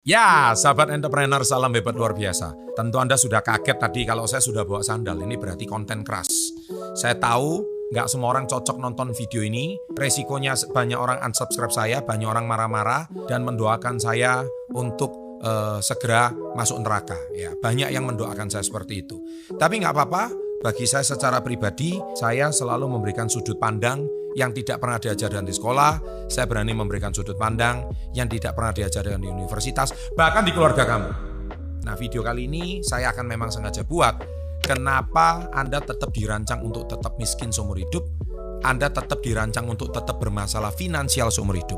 Ya, sahabat entrepreneur, salam hebat luar biasa. Tentu Anda sudah kaget tadi kalau saya sudah bawa sandal. Ini berarti konten keras. Saya tahu nggak semua orang cocok nonton video ini. Resikonya banyak orang unsubscribe saya, banyak orang marah-marah dan mendoakan saya untuk segera masuk neraka. Ya, banyak yang mendoakan saya seperti itu. Tapi nggak apa-apa. Bagi saya secara pribadi, saya selalu memberikan sudut pandang yang tidak pernah diajarkan di sekolah. Saya berani memberikan sudut pandang yang tidak pernah diajarkan di universitas, bahkan di keluarga kamu. Nah, video kali ini saya akan memang sengaja buat. Kenapa Anda tetap dirancang untuk tetap miskin seumur hidup? Anda tetap dirancang untuk tetap bermasalah finansial seumur hidup.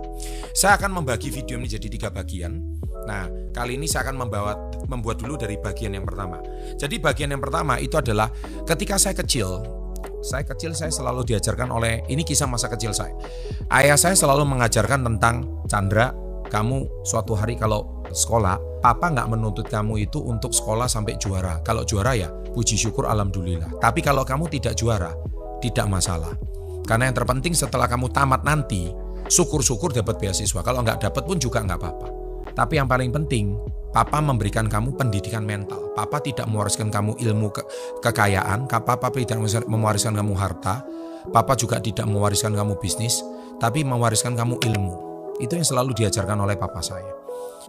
Saya akan membagi video ini jadi 3 bagian. Nah, kali ini saya akan membuat dulu dari bagian yang pertama. Jadi bagian yang pertama itu adalah ketika saya kecil saya selalu diajarkan oleh, ini kisah masa kecil saya. Ayah saya selalu mengajarkan tentang, Chandra, kamu suatu hari kalau sekolah, papa nggak menuntut kamu itu untuk sekolah sampai juara. Kalau juara ya puji syukur alhamdulillah. Tapi kalau kamu tidak juara, tidak masalah. Karena yang terpenting setelah kamu tamat nanti, syukur-syukur dapat beasiswa. Kalau nggak dapat pun juga nggak apa-apa. Tapi yang paling penting, papa memberikan kamu pendidikan mental. Papa tidak mewariskan kamu ilmu kekayaan. Papa tidak mewariskan kamu harta. Papa juga tidak mewariskan kamu bisnis. Tapi mewariskan kamu ilmu. Itu yang selalu diajarkan oleh papa saya.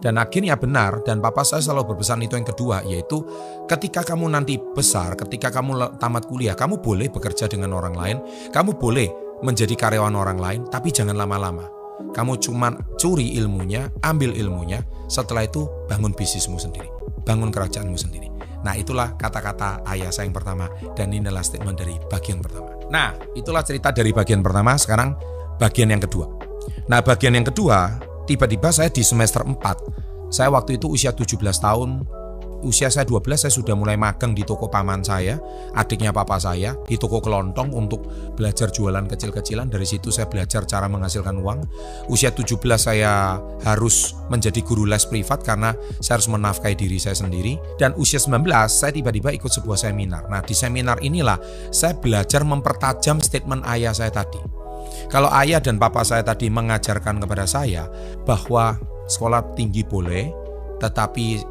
Dan akhirnya benar, dan papa saya selalu berpesan itu yang kedua, yaitu ketika kamu nanti besar, ketika kamu tamat kuliah, kamu boleh bekerja dengan orang lain, kamu boleh menjadi karyawan orang lain, tapi jangan lama-lama. Kamu cuma curi ilmunya, ambil ilmunya, setelah itu bangun bisnismu sendiri, bangun kerajaanmu sendiri. Nah, itulah kata-kata ayah saya yang pertama, dan inilah statement dari bagian pertama. Nah, itulah cerita dari bagian pertama, sekarang bagian yang kedua. Nah, bagian yang kedua, tiba-tiba saya di semester 4, saya waktu itu usia 17 tahun, usia saya 12 saya sudah mulai magang di toko paman saya, adiknya papa saya, di toko kelontong untuk belajar jualan kecil-kecilan. Dari situ saya belajar cara menghasilkan uang. Usia 17 saya harus menjadi guru les privat karena saya harus menafkahi diri saya sendiri. Dan usia 19 saya tiba-tiba ikut sebuah seminar. Nah, di seminar inilah saya belajar mempertajam statement ayah saya tadi. Kalau ayah dan papa saya tadi mengajarkan kepada saya bahwa sekolah tinggi boleh, tetapi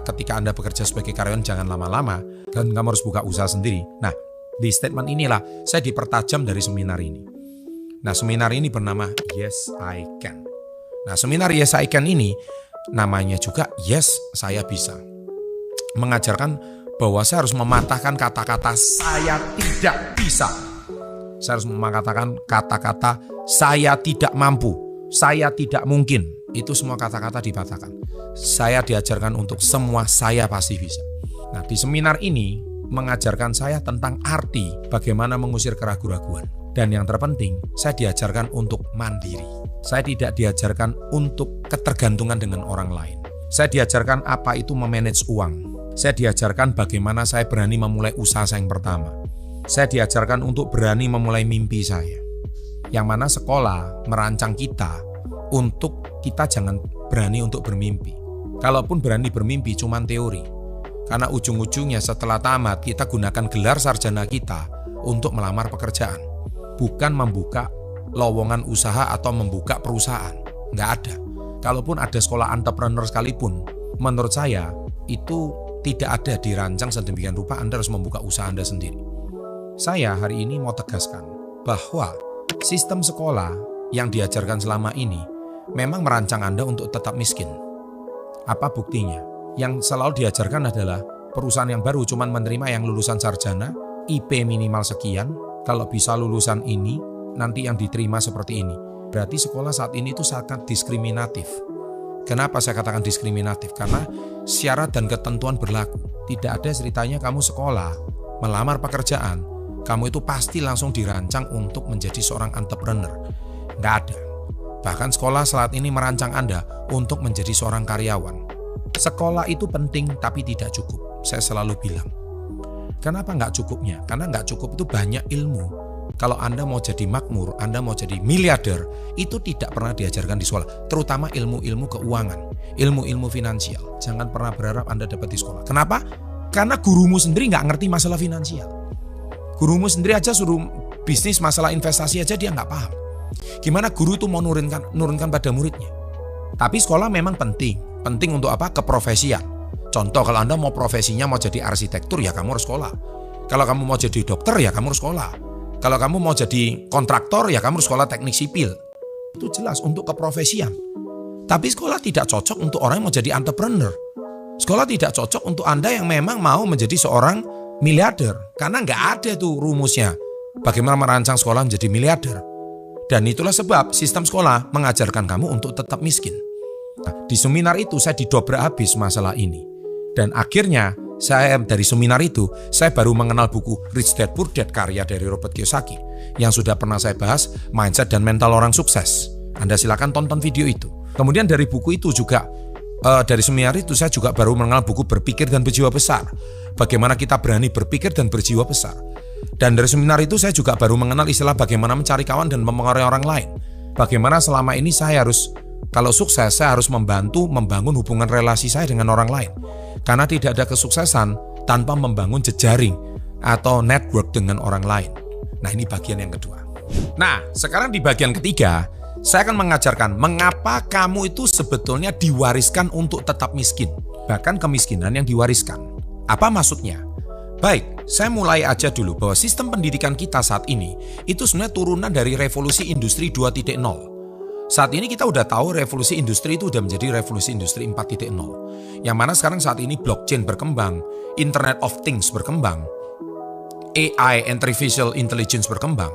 ketika Anda bekerja sebagai karyawan jangan lama-lama dan kamu harus buka usaha sendiri. Nah, di statement inilah saya dipertajam dari seminar ini. Nah, seminar ini bernama Yes I Can. Nah, seminar Yes I Can ini namanya juga Yes Saya Bisa. Mengajarkan bahwa saya harus mematahkan kata-kata saya tidak bisa. Saya harus mengatakan kata-kata saya tidak mampu, saya tidak mungkin. Itu semua kata-kata dipatahkan. Saya diajarkan untuk semua saya pasti bisa. Nah, di seminar ini mengajarkan saya tentang arti bagaimana mengusir keraguan-raguan. Dan yang terpenting, saya diajarkan untuk mandiri. Saya tidak diajarkan untuk ketergantungan dengan orang lain. Saya diajarkan apa itu memanage uang. Saya diajarkan bagaimana saya berani memulai usaha saya yang pertama. Saya diajarkan untuk berani memulai mimpi saya. Yang mana sekolah merancang kita untuk kita jangan berani untuk bermimpi. Kalaupun berani bermimpi cuma teori. Karena ujung-ujungnya setelah tamat kita gunakan gelar sarjana kita untuk melamar pekerjaan. Bukan membuka lowongan usaha atau membuka perusahaan. Nggak ada. Kalaupun ada sekolah entrepreneur sekalipun, menurut saya itu tidak ada dirancang sedemikian rupa Anda harus membuka usaha Anda sendiri. Saya hari ini mau tegaskan bahwa sistem sekolah yang diajarkan selama ini memang merancang Anda untuk tetap miskin. Apa buktinya? Yang selalu diajarkan adalah perusahaan yang baru cuma menerima yang lulusan sarjana, IP minimal sekian, kalau bisa lulusan ini, nanti yang diterima seperti ini. Berarti sekolah saat ini itu sangat diskriminatif. Kenapa saya katakan diskriminatif? Karena syarat dan ketentuan berlaku. Tidak ada ceritanya kamu sekolah, melamar pekerjaan, kamu itu pasti langsung dirancang untuk menjadi seorang entrepreneur. Nggak ada. Bahkan sekolah saat ini merancang Anda untuk menjadi seorang karyawan. Sekolah itu penting tapi tidak cukup. Saya selalu bilang. Kenapa nggak cukupnya? Karena nggak cukup itu banyak ilmu. Kalau Anda mau jadi makmur, Anda mau jadi miliarder, itu tidak pernah diajarkan di sekolah. Terutama ilmu-ilmu keuangan, ilmu-ilmu finansial. Jangan pernah berharap Anda dapat di sekolah. Kenapa? Karena gurumu sendiri nggak ngerti masalah finansial. Gurumu sendiri aja suruh bisnis masalah investasi aja dia nggak paham. Gimana guru itu mau nurunkan pada muridnya? Tapi sekolah memang penting. Penting untuk apa? Keprofesian. Contoh, kalau Anda mau profesinya mau jadi arsitektur, ya kamu harus sekolah. Kalau kamu mau jadi dokter, ya kamu harus sekolah. Kalau kamu mau jadi kontraktor, ya kamu harus sekolah teknik sipil. Itu jelas untuk keprofesian. Tapi sekolah tidak cocok untuk orang yang mau jadi entrepreneur. Sekolah tidak cocok untuk Anda yang memang mau menjadi seorang miliarder. Karena nggak ada tuh rumusnya. Bagaimana merancang sekolah menjadi miliarder. Dan itulah sebab sistem sekolah mengajarkan kamu untuk tetap miskin. Nah, di seminar itu saya didobrak habis masalah ini. Dan akhirnya saya dari seminar itu, saya baru mengenal buku Rich Dad Poor Dad karya dari Robert Kiyosaki. Yang sudah pernah saya bahas, mindset dan mental orang sukses. Anda silakan tonton video itu. Kemudian dari buku itu juga, dari seminar itu saya juga baru mengenal buku Berpikir dan Berjiwa Besar. Bagaimana kita berani berpikir dan berjiwa besar. Dan dari seminar itu saya juga baru mengenal istilah bagaimana mencari kawan dan mempengaruhi orang lain. Bagaimana selama ini saya harus, kalau sukses saya harus membantu membangun hubungan relasi saya dengan orang lain. Karena tidak ada kesuksesan tanpa membangun jejaring atau network dengan orang lain. Nah, ini bagian yang kedua. Nah, sekarang di bagian ketiga, saya akan mengajarkan mengapa kamu itu sebetulnya diwariskan untuk tetap miskin. Bahkan kemiskinan yang diwariskan. Apa maksudnya? Baik, saya mulai aja dulu bahwa sistem pendidikan kita saat ini itu sebenarnya turunan dari revolusi industri 2.0. Saat ini kita udah tahu revolusi industri itu udah menjadi revolusi industri 4.0. Yang mana sekarang saat ini blockchain berkembang, Internet of Things berkembang, AI, artificial intelligence berkembang.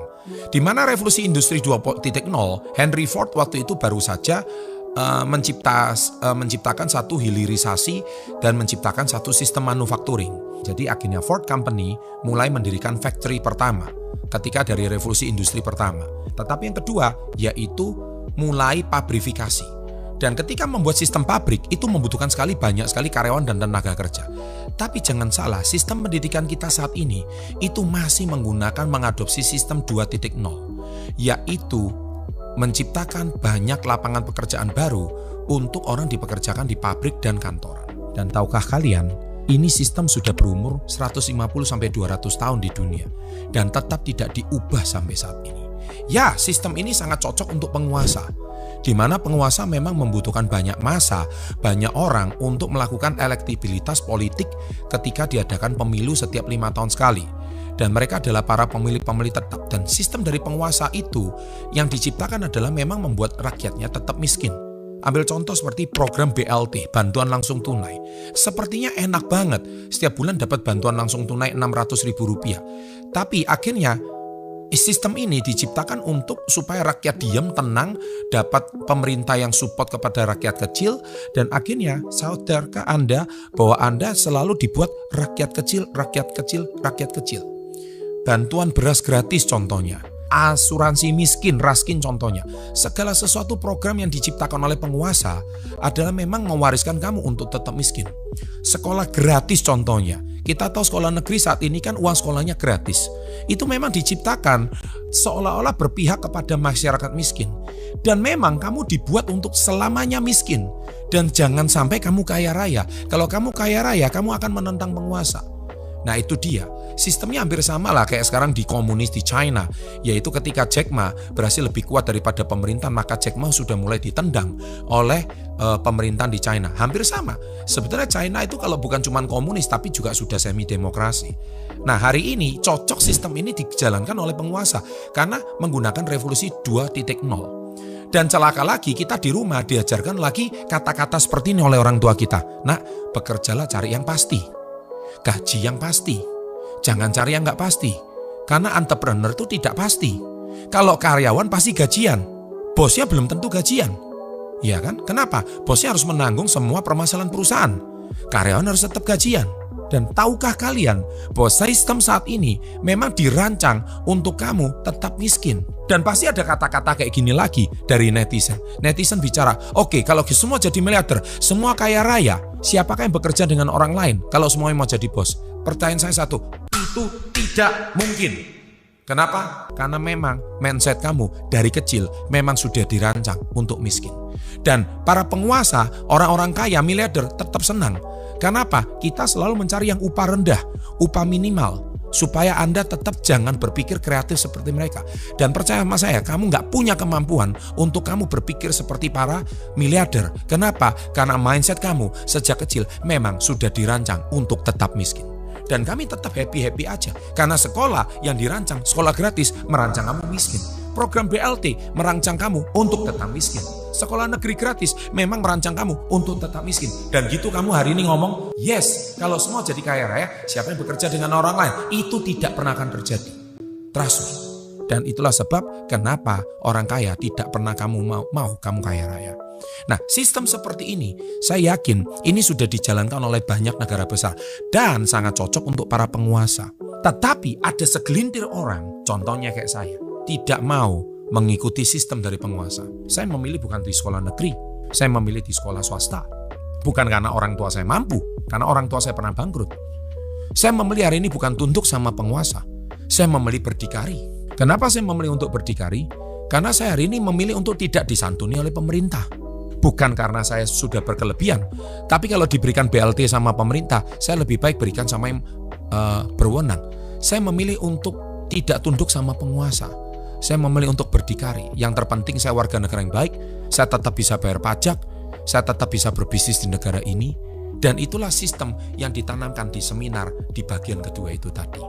Di mana revolusi industri 2.0, Henry Ford waktu itu baru saja menciptakan satu hilirisasi dan menciptakan satu sistem manufacturing. Jadi akhirnya Ford Company mulai mendirikan factory pertama ketika dari revolusi industri pertama. Tetapi yang kedua yaitu mulai pabrifikasi. Dan ketika membuat sistem pabrik itu membutuhkan banyak sekali karyawan dan tenaga kerja. Tapi jangan salah, sistem pendidikan kita saat ini itu masih mengadopsi sistem 2.0, yaitu menciptakan banyak lapangan pekerjaan baru untuk orang dipekerjakan di pabrik dan kantoran. Dan tahukah kalian, ini sistem sudah berumur 150-200 tahun di dunia dan tetap tidak diubah sampai saat ini. Ya, sistem ini sangat cocok untuk penguasa, di mana penguasa memang membutuhkan banyak massa, banyak orang untuk melakukan elektibilitas politik ketika diadakan pemilu setiap 5 tahun sekali. Dan mereka adalah para pemilih-pemilih tetap. Dan sistem dari penguasa itu yang diciptakan adalah memang membuat rakyatnya tetap miskin. Ambil contoh seperti program BLT, bantuan langsung tunai. Sepertinya enak banget, setiap bulan dapat bantuan langsung tunai Rp600.000. Tapi akhirnya sistem ini diciptakan untuk supaya rakyat diam, tenang, dapat pemerintah yang support kepada rakyat kecil, dan akhirnya saudarkah Anda bahwa Anda selalu dibuat rakyat kecil, rakyat kecil, rakyat kecil. Bantuan beras gratis contohnya, asuransi miskin, raskin contohnya. Segala sesuatu program yang diciptakan oleh penguasa adalah memang mewariskan kamu untuk tetap miskin. Sekolah gratis contohnya. Kita tahu sekolah negeri saat ini kan uang sekolahnya gratis. Itu memang diciptakan seolah-olah berpihak kepada masyarakat miskin. Dan memang kamu dibuat untuk selamanya miskin. Dan jangan sampai kamu kaya raya. Kalau kamu kaya raya, kamu akan menentang penguasa. Nah itu dia, sistemnya hampir sama lah kayak sekarang di komunis di China. Yaitu ketika Jack Ma berhasil lebih kuat daripada pemerintah, maka Jack Ma sudah mulai ditendang oleh pemerintahan di China. Hampir sama. Sebetulnya China itu kalau bukan cuma komunis tapi juga sudah semi demokrasi. Nah hari ini cocok sistem ini dijalankan oleh penguasa karena menggunakan revolusi 2.0. Dan celaka lagi kita di rumah diajarkan lagi kata-kata seperti ini oleh orang tua kita. Nah, bekerjalah cari yang pasti. Gaji yang pasti. Jangan cari yang nggak pasti. Karena entrepreneur itu tidak pasti. Kalau karyawan pasti gajian. Bosnya belum tentu gajian. Iya kan? Kenapa? Bosnya harus menanggung semua permasalahan perusahaan. Karyawan harus tetap gajian. Dan tahukah kalian bahwa sistem saat ini memang dirancang untuk kamu tetap miskin. Dan pasti ada kata-kata kayak gini lagi dari netizen. Netizen bicara, oke, kalau semua jadi miliarder, semua kaya raya, siapakah yang bekerja dengan orang lain kalau semuanya mau jadi bos? Pertanyaan saya satu, itu tidak mungkin. Kenapa? Karena memang mindset kamu dari kecil memang sudah dirancang untuk miskin. Dan para penguasa, orang-orang kaya, miliarder tetap senang. Kenapa? Kita selalu mencari yang upah rendah, upah minimal, supaya Anda tetap jangan berpikir kreatif seperti mereka. Dan percaya sama saya, kamu nggak punya kemampuan untuk kamu berpikir seperti para miliarder. Kenapa? Karena mindset kamu sejak kecil memang sudah dirancang untuk tetap miskin. Dan kami tetap happy-happy aja. Karena sekolah yang dirancang, sekolah gratis, merancang kamu miskin. Program BLT merancang kamu untuk tetap miskin. Sekolah negeri gratis memang merancang kamu untuk tetap miskin. Dan gitu kamu hari ini ngomong, yes, kalau semua jadi kaya raya, siapa yang bekerja dengan orang lain? Itu tidak pernah akan terjadi. Trust me. Dan itulah sebab kenapa orang kaya tidak pernah kamu mau kamu kaya raya. Nah, sistem seperti ini, saya yakin ini sudah dijalankan oleh banyak negara besar dan sangat cocok untuk para penguasa. Tetapi ada segelintir orang, contohnya kayak saya, tidak mau mengikuti sistem dari penguasa. Saya memilih bukan di sekolah negeri, saya memilih di sekolah swasta. Bukan karena orang tua saya mampu, karena orang tua saya pernah bangkrut. Saya memilih hari ini bukan tunduk sama penguasa, saya memilih berdikari. Kenapa saya memilih untuk berdikari? Karena saya hari ini memilih untuk tidak disantuni oleh pemerintah. Bukan karena saya sudah berkelebihan, tapi kalau diberikan BLT sama pemerintah, saya lebih baik berikan sama yang berwenang. Saya memilih untuk tidak tunduk sama penguasa. Saya memilih untuk berdikari. Yang terpenting saya warga negara yang baik, saya tetap bisa bayar pajak, saya tetap bisa berbisnis di negara ini. Dan itulah sistem yang ditanamkan di seminar di bagian kedua itu tadi.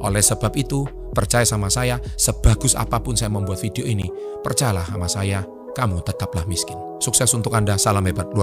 Oleh sebab itu, percaya sama saya, sebagus apapun saya membuat video ini, percayalah sama saya, kamu tetaplah miskin. Sukses untuk Anda, salam hebat luar